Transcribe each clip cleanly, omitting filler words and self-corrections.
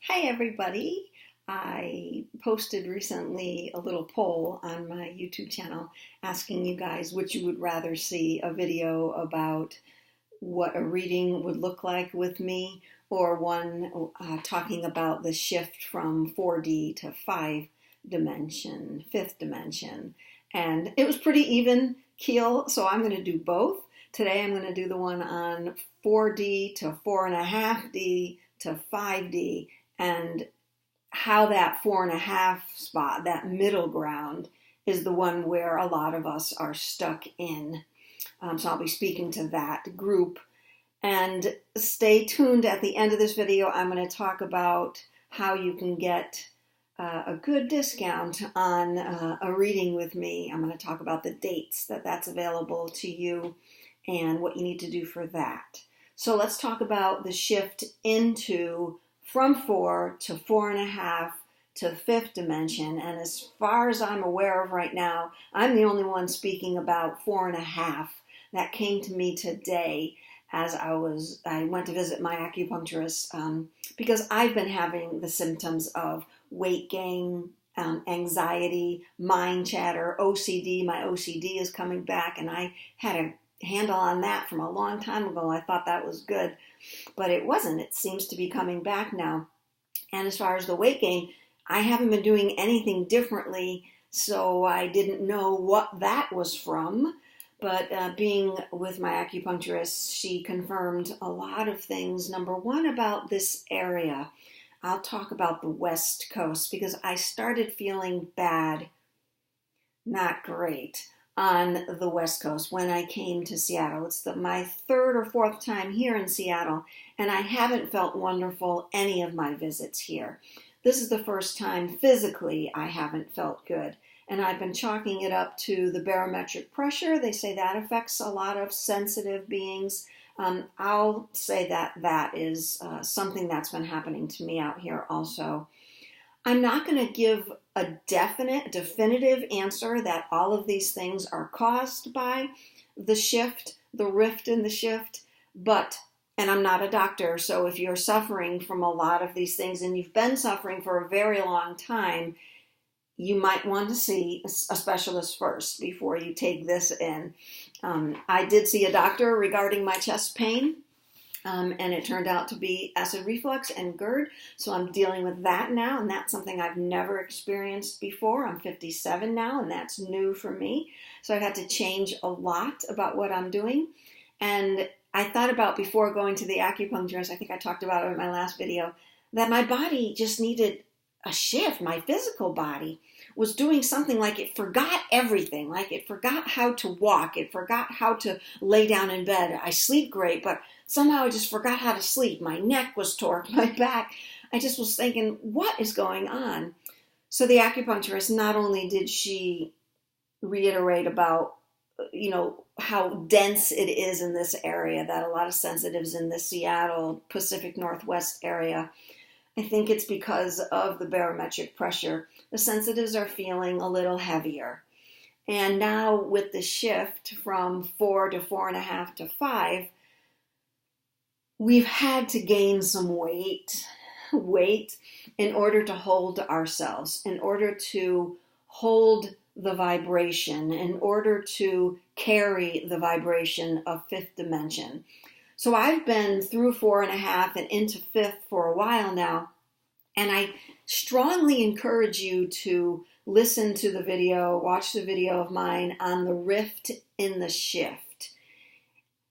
Hi everybody. I posted recently a little poll on my YouTube channel asking you guys which you would rather see, a video about what a reading would look like with me, or one talking about the shift from 4D to 5th dimension. And it was pretty even keel, so I'm going to do both. Today I'm going to do the one on 4D to 4.5D to 5D, and how that 4.5 spot, that middle ground, is the one where a lot of us are stuck in. So I'll be speaking to that group. And stay tuned at the end of this video. I'm going to talk about how you can get a good discount on a reading with me. I'm going to talk about the dates that's available to you and what you need to do for that. So let's talk about the shift into from 4 to 4.5 to 5th dimension. And as far as I'm aware of right now, I'm the only one speaking about 4.5. That came to me today as I went to visit my acupuncturist because I've been having the symptoms of weight gain, anxiety, mind chatter, OCD. My OCD is coming back, and I had a handle on that from a long time ago. I thought that was good, but it wasn't. It seems to be coming back now. And as far as the weight gain, I haven't been doing anything differently, so I didn't know what that was from. But being with my acupuncturist, she confirmed a lot of things. Number one, about this area. I'll talk about the West Coast because I started feeling bad, not great, on the West Coast when I came to Seattle. It's my third or fourth time here in Seattle, and I haven't felt wonderful any of my visits here. This is the first time physically I haven't felt good, and I've been chalking it up to the barometric pressure. They say that affects a lot of sensitive beings. I'll say that is something that's been happening to me out here also. I'm not going to give a definitive answer that all of these things are caused by the shift, the rift in the shift, and I'm not a doctor, so if you're suffering from a lot of these things and you've been suffering for a very long time, you might want to see a specialist first before you take this in. I did see a doctor regarding my chest pain. And it turned out to be acid reflux and GERD, so I'm dealing with that now, and that's something I've never experienced before. I'm 57 now, and that's new for me, so I've had to change a lot about what I'm doing. And I thought about, before going to the acupuncturist, I think I talked about it in my last video, that my body just needed a shift. My physical body was doing something like it forgot everything, like it forgot how to walk, it forgot how to lay down in bed. I sleep great, but somehow I just forgot how to sleep. My neck was torqued, my back. I just was thinking, what is going on? So the acupuncturist, not only did she reiterate about, how dense it is in this area, that a lot of sensitives in the Seattle, Pacific Northwest area, I think it's because of the barometric pressure. The sensitives are feeling a little heavier. And now with the shift from 4 to 4.5 to 5, we've had to gain some weight in order to hold ourselves, in order to hold the vibration, in order to carry the vibration of 5th dimension. So I've been through 4.5 and into 5th for a while now, and I strongly encourage you to listen to the video, watch the video of mine on the rift in the shift.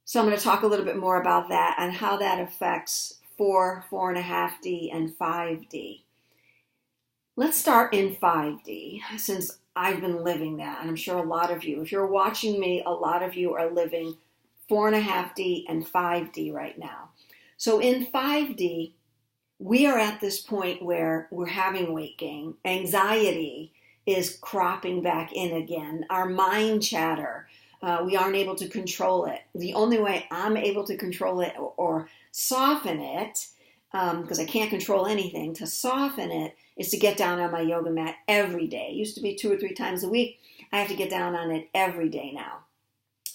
So I'm going to talk a little bit more about that and how that affects 4, 4.5D, and 5D. Let's start in 5D, since I've been living that, and I'm sure a lot of you, if you're watching me, a lot of you are living 4.5D and 5D right now. So in 5D, we are at this point where we're having weight gain. Anxiety is cropping back in again. Our mind chatter, we aren't able to control it. The only way I'm able to control it or soften it, because I can't control anything, to soften it is to get down on my yoga mat every day. It used to be 2 or 3 times a week. I have to get down on it every day now.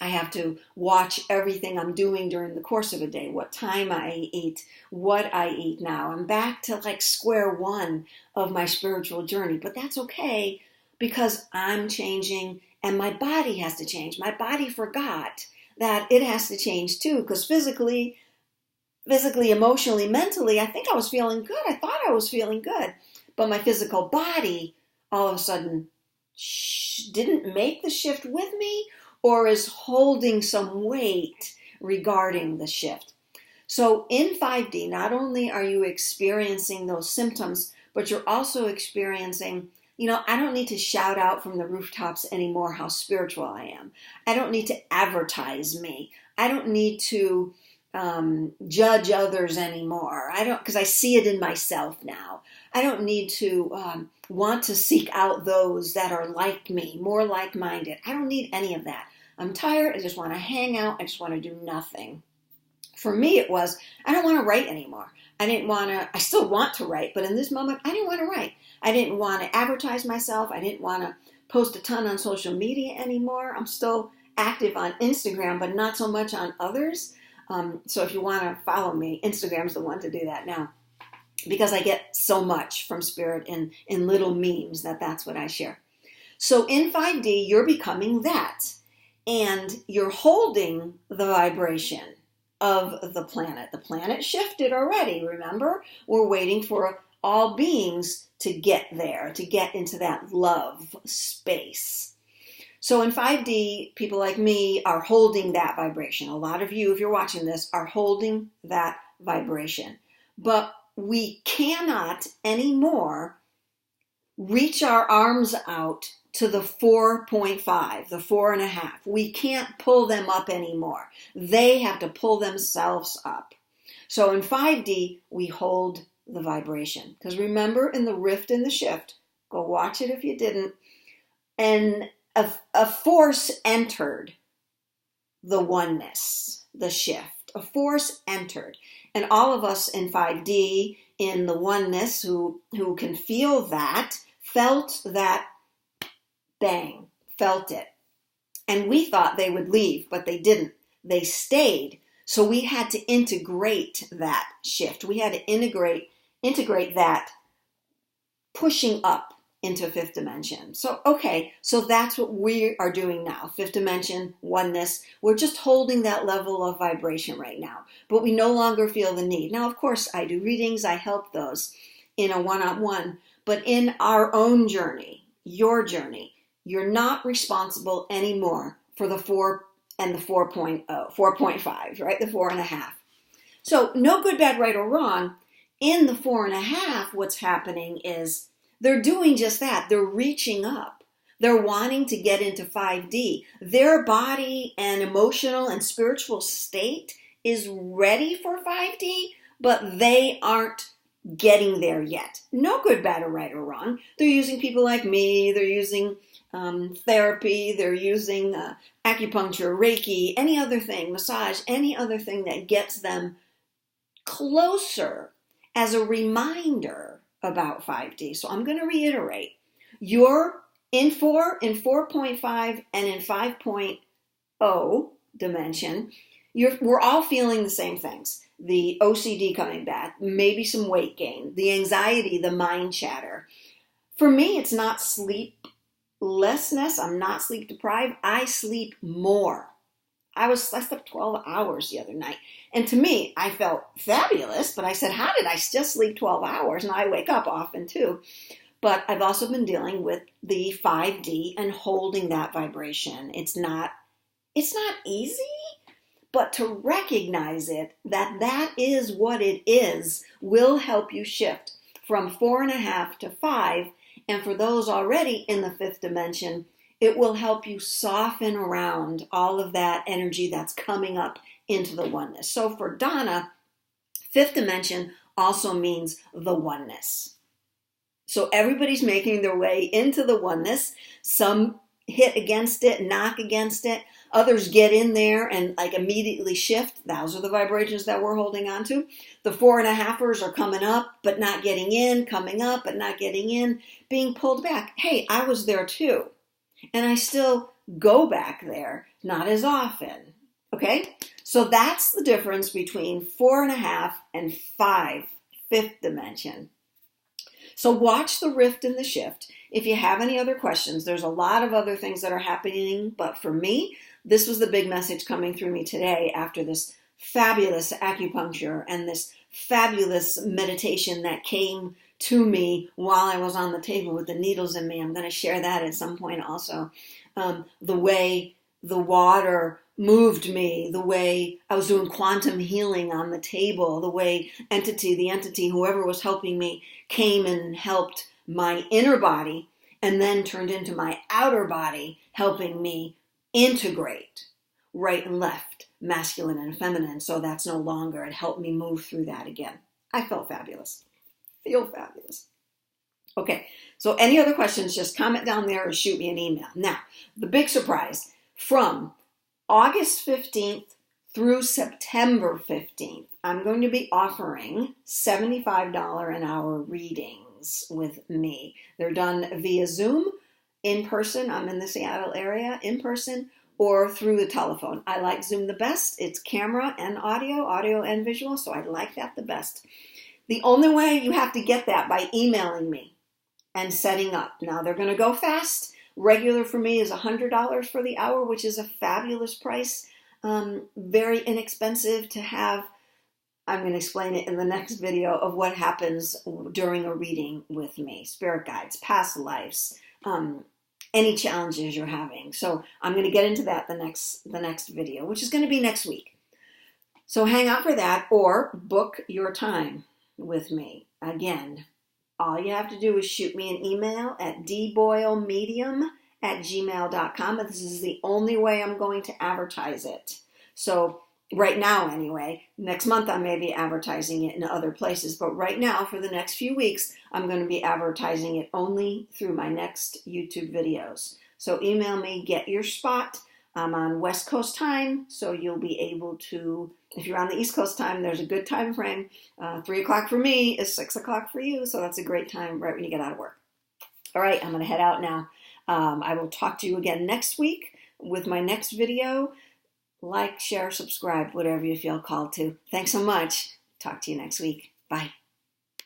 I have to watch everything I'm doing during the course of a day, what time I eat, what I eat now. I'm back to like square one of my spiritual journey, but that's okay because I'm changing and my body has to change. My body forgot that it has to change too, because physically, emotionally, mentally, I think I was feeling good. I thought I was feeling good, but my physical body all of a sudden didn't make the shift with me, or is holding some weight regarding the shift. So in 5D, not only are you experiencing those symptoms, but you're also experiencing, I don't need to shout out from the rooftops anymore how spiritual I am. I don't need to advertise me. I don't need to judge others anymore. Because I see it in myself now. I don't need to want to seek out those that are like me, more like-minded. I don't need any of that. I'm tired. I just want to hang out. I just want to do nothing. For me, it was, I don't want to write anymore. I still want to write, but in this moment, I didn't want to write. I didn't want to advertise myself. I didn't want to post a ton on social media anymore. I'm still active on Instagram, but not so much on others. So if you want to follow me, Instagram's the one to do that now, because I get so much from Spirit in little memes that's what I share. So in 5D, you're becoming that, and you're holding the vibration of the planet. The planet shifted already, remember? We're waiting for all beings to get there, to get into that love space. So in 5D, people like me are holding that vibration. A lot of you, if you're watching this, are holding that vibration. But we cannot anymore reach our arms out to the 4.5, the 4.5. We can't pull them up anymore. They have to pull themselves up. So in 5D, we hold the vibration. Because remember, in the rift and the shift, go watch it if you didn't, and a force entered the oneness, the shift. A force entered. And all of us in 5D, in the oneness, who can feel that, felt that bang, felt it. And we thought they would leave, but they didn't. They stayed. So we had to integrate that shift. We had to integrate that pushing up into fifth dimension. So, okay, so that's what we are doing now. Fifth dimension, oneness. We're just holding that level of vibration right now, but we no longer feel the need. Now, of course, I do readings. I help those in a one-on-one, but in our own journey, your journey, you're not responsible anymore for the 4 and the 4.0, 4.5, right? The 4.5. So no good, bad, right, or wrong. In the 4.5, what's happening is they're doing just that. They're reaching up. They're wanting to get into 5D. Their body and emotional and spiritual state is ready for 5D, but they aren't getting there yet. No good, bad, or right, or wrong. They're using people like me. They're using therapy. They're using acupuncture, Reiki, any other thing, massage, any other thing that gets them closer as a reminder about 5D. So I'm going to reiterate. You're in 4.5, and in 5.0 dimension, we're all feeling the same things. The OCD coming back, maybe some weight gain, the anxiety, the mind chatter. For me, it's not sleeplessness. I'm not sleep deprived. I sleep more. I slept 12 hours the other night. And to me, I felt fabulous, but I said, how did I just sleep 12 hours? And I wake up often too. But I've also been dealing with the 5D and holding that vibration. It's not easy, but to recognize it, that is what it is, will help you shift from 4.5 to 5. And for those already in the fifth dimension, it will help you soften around all of that energy that's coming up into the oneness. So for Donna, fifth dimension also means the oneness. So everybody's making their way into the oneness. Some hit against it, knock against it. Others get in there and like immediately shift. Those are the vibrations that we're holding on to. The 4.5ers are coming up, but not getting in, coming up, but not getting in, being pulled back. Hey, I was there too. And I still go back there not as often. Okay? So that's the difference between 4.5 and 5, fifth dimension. So watch the rift and the shift. If you have any other questions, there's a lot of other things that are happening, but for me, this was the big message coming through me today after this fabulous acupuncture and this fabulous meditation that came to me while I was on the table with the needles in me. I'm going to share that at some point also. The way the water moved me, the way I was doing quantum healing on the table, the way the entity, whoever was helping me, came and helped my inner body and then turned into my outer body, helping me integrate right and left, masculine and feminine. So that's no longer, it helped me move through that again. I felt fabulous. Feel fabulous. Okay, so any other questions, just comment down there or shoot me an email. Now, the big surprise, from August 15th through September 15th, I'm going to be offering $75 an hour readings with me. They're done via Zoom, in person. I'm in the Seattle area, in person, or through the telephone. I like Zoom the best. It's camera and audio and visual, so I like that the best. The only way you have to get that by emailing me and setting up. Now, they're going to go fast. Regular for me is $100 for the hour, which is a fabulous price. Very inexpensive to have. I'm going to explain it in the next video of what happens during a reading with me. Spirit guides, past lives, any challenges you're having. So I'm going to get into that the next video, which is going to be next week. So hang out for that or book your time with me. Again, all you have to do is shoot me an email at dboylemedium@gmail.com. This is the only way I'm going to advertise it. So right now anyway, next month I may be advertising it in other places, but right now for the next few weeks, I'm going to be advertising it only through my next YouTube videos. So email me, get your spot. I'm on West Coast time, so you'll be able to, if you're on the East Coast time, there's a good time frame. 3 o'clock for me is 6 o'clock for you, so that's a great time right when you get out of work. All right, I'm going to head out now. I will talk to you again next week with my next video. Like, share, subscribe, whatever you feel called to. Thanks so much. Talk to you next week. Bye.